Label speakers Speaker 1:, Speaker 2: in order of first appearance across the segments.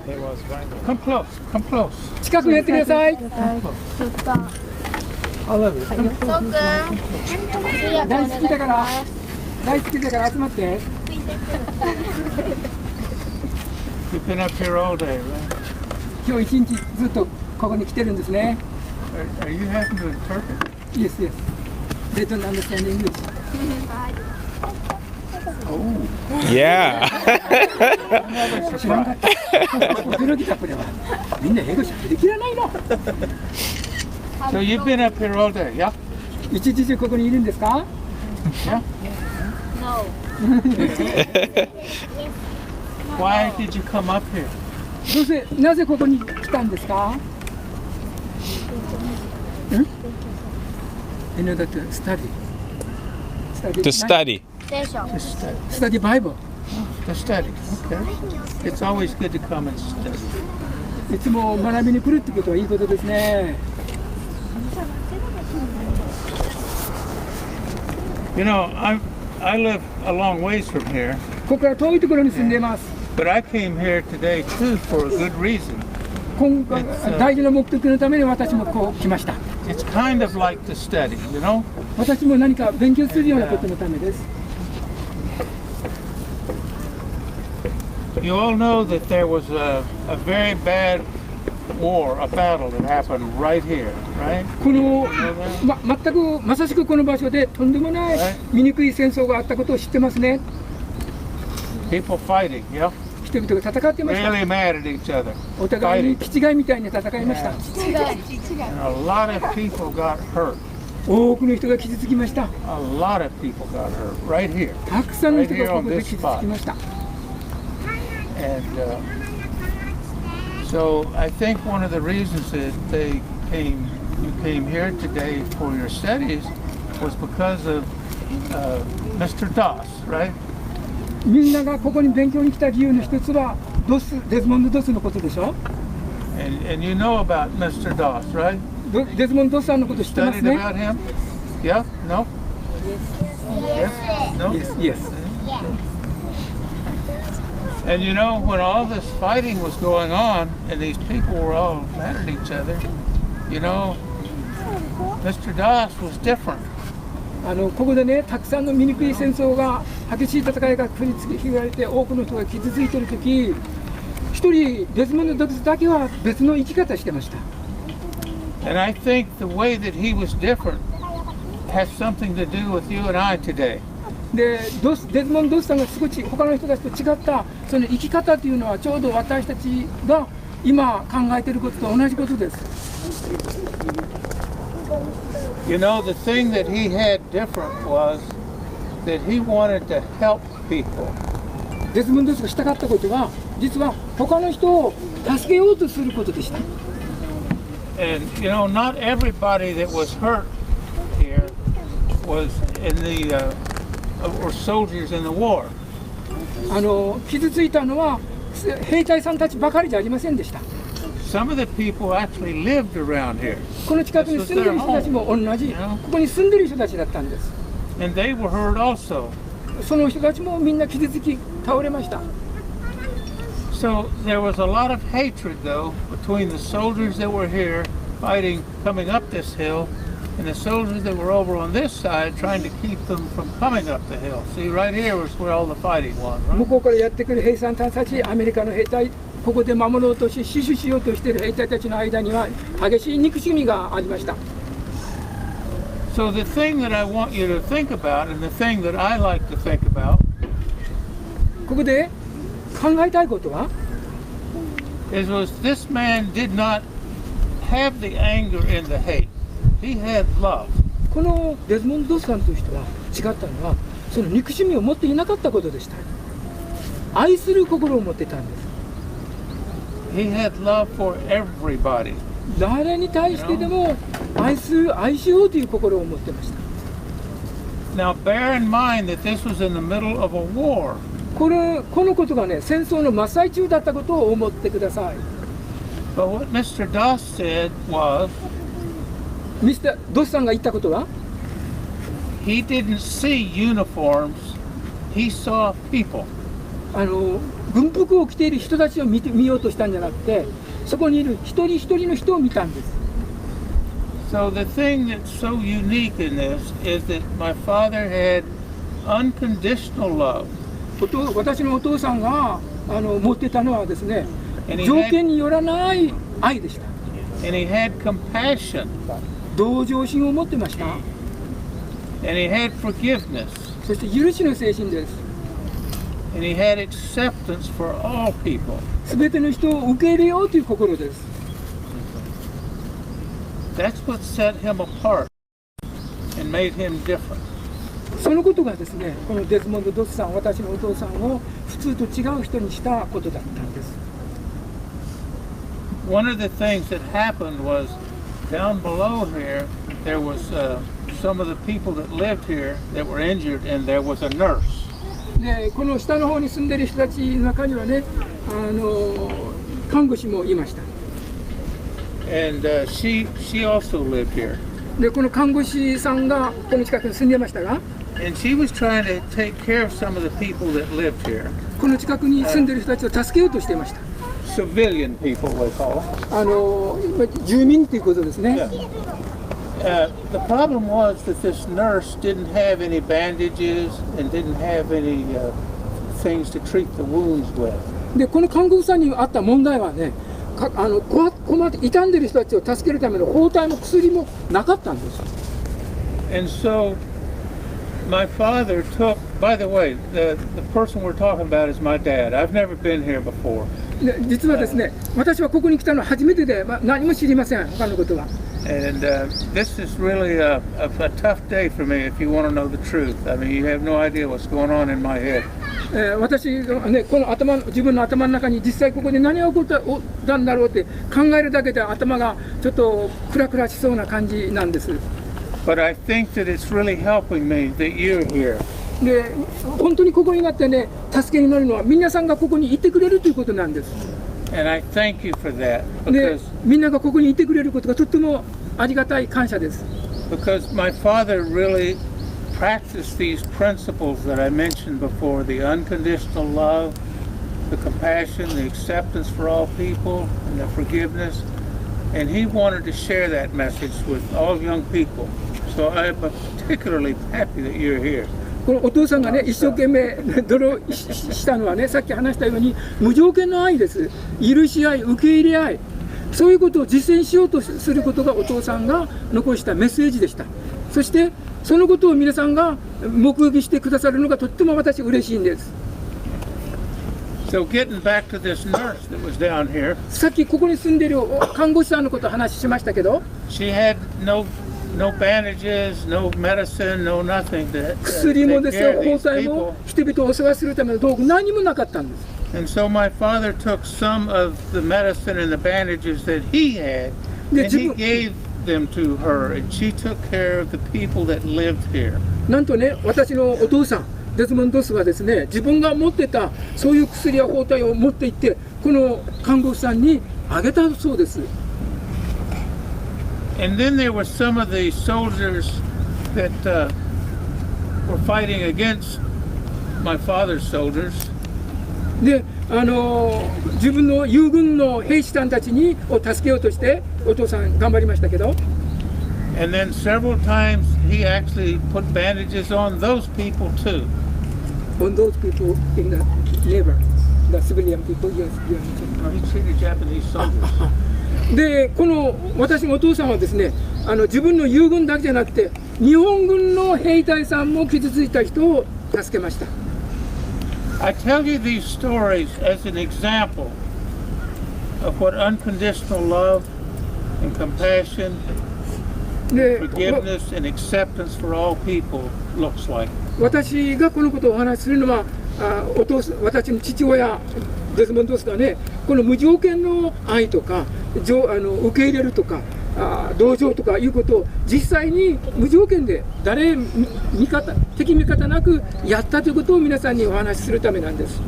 Speaker 1: It was right. Come close. Come close.
Speaker 2: 近くにやってください。
Speaker 3: ちょっと
Speaker 2: I love it.
Speaker 3: そうくん
Speaker 2: 大好きだから大好きだから集まって。
Speaker 1: You've been up here all day, right?
Speaker 2: 今日一日ずっとここに来てるんですね。
Speaker 1: Are you having to interpret?
Speaker 2: Yes, yes. They don't understand English.
Speaker 1: Oh.
Speaker 4: Yeah.
Speaker 2: 知らんかった。驚きだこれは。みんな英語喋りきらないの。
Speaker 1: So you've been up here all day, yeah?
Speaker 2: 一日中ここにいるんですか？
Speaker 1: Yeah.
Speaker 3: No
Speaker 1: Why did you come up here?
Speaker 2: なぜここに来たんですか？In order to study.
Speaker 4: To study.
Speaker 3: 聖書
Speaker 1: To study.
Speaker 2: Study Bible.
Speaker 1: To study. Okay. It's always good to come and study.
Speaker 2: いつも学びに来るってことはいいことですね。
Speaker 1: You know, I live a long ways from here,
Speaker 2: ここから遠いところに住んでいます。
Speaker 1: but I came here today too for a good reason.
Speaker 2: 今回大事な目的のために私もこう来ました。
Speaker 1: It's kind of like to study, you know?
Speaker 2: 私も何か勉強するようなことのためです。
Speaker 1: You all know that there was a very bad war, a battle that happened right here, right?
Speaker 2: この、全くまさしくこの場所でとんでもない醜い戦争があったことを知ってますね。
Speaker 1: People fighting, yeah?
Speaker 2: 人々が戦ってました。
Speaker 1: Really mad at each other.
Speaker 2: お互いに気違いみたいに戦いました。
Speaker 1: And a lot of people got hurt.
Speaker 2: 多くの人が傷つきました。
Speaker 1: A lot of people got hurt right here.
Speaker 2: たくさんの人がここで傷つきました。
Speaker 1: And so I think one of the reasons that you came here today for your studies was because of Mr. Doss, right?
Speaker 2: みんながここに勉強に来た理由の一つはデズモンド・ドスのことでしょ。
Speaker 1: And you know about Mr. Doss, right?
Speaker 2: デズモンド・ドスさんのこと知ってます
Speaker 1: Studied
Speaker 2: ね。
Speaker 1: about him? Yeah? No? Yes? No?
Speaker 2: Yes, yes.
Speaker 1: And you know, when all this fighting was going on and these people were all mad at each other, you know, Mr. Doss was different.
Speaker 2: ここでね、たくさんの醜い戦争が激しい戦いが繰り広げられて多くの人が傷ついているとき、一人デズモンド・ドスだけは別の生き方してました。
Speaker 1: And I think the way that he was different has something to do with you and I today.
Speaker 2: でデズモンド・ドスさんが少し他の人たちと違ったその生き方というのはちょうど私たちが今考えていることと同じことです。
Speaker 1: You know, the thing that he had different was that he wanted to help people.
Speaker 2: デズモンド・ドスがしたかったことは実は他の人を助けようとすることでした。
Speaker 1: And you know, not everybody that was hurt here was in the or soldiers in the war.
Speaker 2: 傷ついたのは兵隊さんたちばかりじゃありませんでした。
Speaker 1: Some of the people actually lived around here.
Speaker 2: この近くに住んでいる人たちも同じ、ここに住んでいる人たちだったんです。
Speaker 1: And they were hurt also.
Speaker 2: その人たちもみんな傷つき倒れました。
Speaker 1: So there was a lot of hatred though between the soldiers that were here fighting coming up this hill and the soldiers that were over on this side trying to keep them from coming up the hill. See, right here was where all the fighting was,
Speaker 2: 向
Speaker 1: right?
Speaker 2: こうからやってくる兵さんたち、アメリカの兵隊、ここで守ろうとし、死守しようとしている兵隊たちの間には激しい憎しみがありました。
Speaker 1: So the thing that I want you to think about and the thing that I like to think about
Speaker 2: ここで考えたいことは
Speaker 1: was this man did not have the anger and the hate. He had love.
Speaker 2: このデズモンド・ドスさんという人は違ったのはその憎しみを持っていなかったことでした。愛する心を持っていたんです。
Speaker 1: He had love for everybody.
Speaker 2: 誰に対してでも愛しようという心を持っていました。
Speaker 1: Now bear in mind that this was in the middle of a war.
Speaker 2: このことがね、戦争の真っ最中だったことを思ってください。
Speaker 1: But what Mr. Doss said was
Speaker 2: ミスター・ドスさんが言ったことは
Speaker 1: he didn't see uniforms, he saw people.
Speaker 2: 軍服を着ている人たちを見ようとしたんじゃなくて、そこにいる一人一人の人を見たんです。
Speaker 1: So the thing that's so unique in this is that my father had unconditional love.
Speaker 2: 私のお父さんが持ってたのはですね、
Speaker 1: And he
Speaker 2: 条
Speaker 1: had,
Speaker 2: 件によらない愛でした。
Speaker 1: and he had compassion.
Speaker 2: 同情心を持ってました。
Speaker 1: And he had forgiveness.
Speaker 2: そして許しの精神です。
Speaker 1: And he had acceptance for all people.
Speaker 2: すべての人を受け入れようという心です。
Speaker 1: That's what set him apart and made him different.
Speaker 2: そのことがですね、このデズモンド・ドスさん、私のお父さんを普通と違う人にしたことだったんです。
Speaker 1: One of the things that happened was down below here, there was some of the people that lived here that were injured, and there was a nurse.
Speaker 2: で、この下の方に住んでいる人たちの中にはね、看護師もいました。
Speaker 1: And she also lived here.
Speaker 2: で、この看護師さんがこの近くに住んでいましたが、
Speaker 1: And she was trying to take care of some of the people that lived here.
Speaker 2: この近くに住んでいる人たちを助けようとしていました。
Speaker 1: Civilian people, we call them.
Speaker 2: 住民ということですね。
Speaker 1: The problem was that this nurse didn't have any bandages and didn't have any things to treat the wounds with.
Speaker 2: で、この看護婦さんにあった問題はね、困って傷んでいる人たちを助けるための包帯も薬もなかったんです。
Speaker 1: And so my father took, by the way, the person we're talking about is my dad. I've never been here before.
Speaker 2: で、実はですね、私はここに来たのは初めてで、何も知りません、他のことは。
Speaker 1: And this is really a tough day for me if you want to know the truth. I mean, you have no idea what's going on in my head.
Speaker 2: 私がね、この自分の頭の中に実際ここで何が起こったんだろうって考えるだけで頭がちょっとクラクラしそうな感じなんです。
Speaker 1: But I think that it's really helping me that you're here.
Speaker 2: で、本当にここになってね、助けになるのは皆さんがここにいてくれるということなんです。
Speaker 1: And I thank you for that
Speaker 2: で、
Speaker 1: because
Speaker 2: みんながここにいてくれることがとってもありがたい感謝です。
Speaker 1: my father really practiced these principles that I mentioned before, the unconditional love, the compassion, the acceptance for all people, and the forgiveness. And he wanted to share that message with all young people. So I'm particularly happy that you're here.
Speaker 2: このお父さんがね、一生懸命努力したのはね、さっき話したように無条件の愛です。許し合い、受け入れ合い、そういうことを実践しようとすることがお父さんが残したメッセージでした。そしてそのことを皆さんが目撃してくださるのがとっても私嬉しいんです。
Speaker 1: So getting back to this nurse that was down here,
Speaker 2: さっきここに住んでいる看護師さんのことを話しましたけど、
Speaker 1: she had no bandages, no medicine, no nothing to
Speaker 2: 薬も
Speaker 1: take
Speaker 2: です
Speaker 1: care
Speaker 2: よ、
Speaker 1: of
Speaker 2: 包
Speaker 1: these
Speaker 2: 帯も
Speaker 1: people.
Speaker 2: 人々をお世話するための道具、何もなかったんです。
Speaker 1: And so my father took some of the medicine and the bandages that he had, and he gave them to her, and she took care of the people that lived here.
Speaker 2: なんとね、私のお父さん、デズモンド・ドスはですね、自分が持ってたそういう薬や包帯を持って行って、この看護師さんにあげたそうです。
Speaker 1: And then there were some of the soldiers that were fighting against my father's soldiers.
Speaker 2: で、自分の友軍の兵士さんたちを助けようとしてお父さん頑張りましたけど、
Speaker 1: And then several times he actually put bandages on those people too.
Speaker 2: on those people in the neighbor, the civilian people, yes,
Speaker 1: No, he treated Japanese soldiers.
Speaker 2: で、この私のお父さんはですね、自分の友軍だけじゃなくて日本軍の兵隊さんも傷ついた人を助けました。
Speaker 1: I tell you these stories as an example of what unconditional love and compassion,
Speaker 2: で、
Speaker 1: forgiveness and acceptance for all people looks like.
Speaker 2: 私がこのことをお話しするのは、私の父親デズモンド・ドスがね、この無条件の愛とか受け入れるとか同情とかいうことを実際に無条件で敵味方なくやったということを皆さんにお話しするためなんです。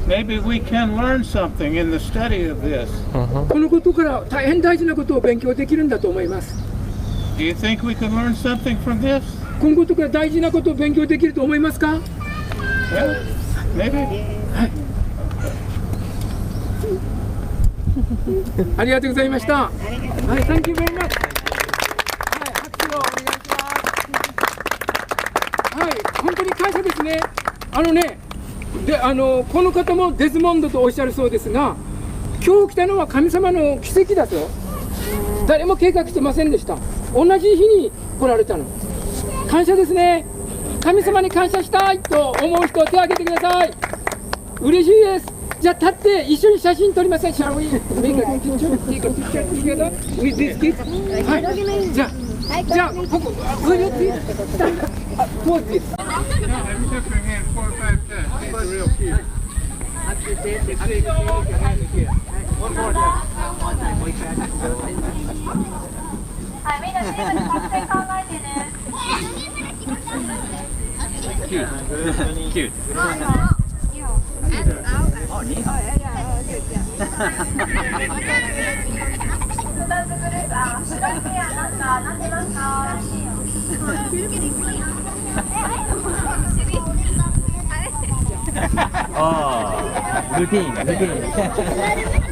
Speaker 1: Maybe we can learn something in the study of this.
Speaker 2: このことから大変大事なことを勉強できるんだと思います。
Speaker 1: Do you think we can learn something from this?
Speaker 2: このことから大事なことを勉強できると思いますか？
Speaker 1: Yeah. Maybe?
Speaker 2: ありがとうございました。はい、Thank you very much。はい、拍手をお願いします。はい、本当に感謝ですね。で、この方もデズモンドとおっしゃるそうですが、今日来たのは神様の奇跡だと。誰も計画してませんでした。同じ日に来られたの。感謝ですね。神様に感謝したいと思う人手を挙げてください。嬉しいです。じゃあ立って一緒に写真撮りません。Shall we make a picture? Take a picture together with this kid? はい。じゃあここ上にpose this.
Speaker 1: No, have you took your hand 4 or 5 times. It's real cute. One more time.
Speaker 3: はい、みんなチームで作戦考えてね。
Speaker 4: Cute.
Speaker 5: ああ、ルーティン。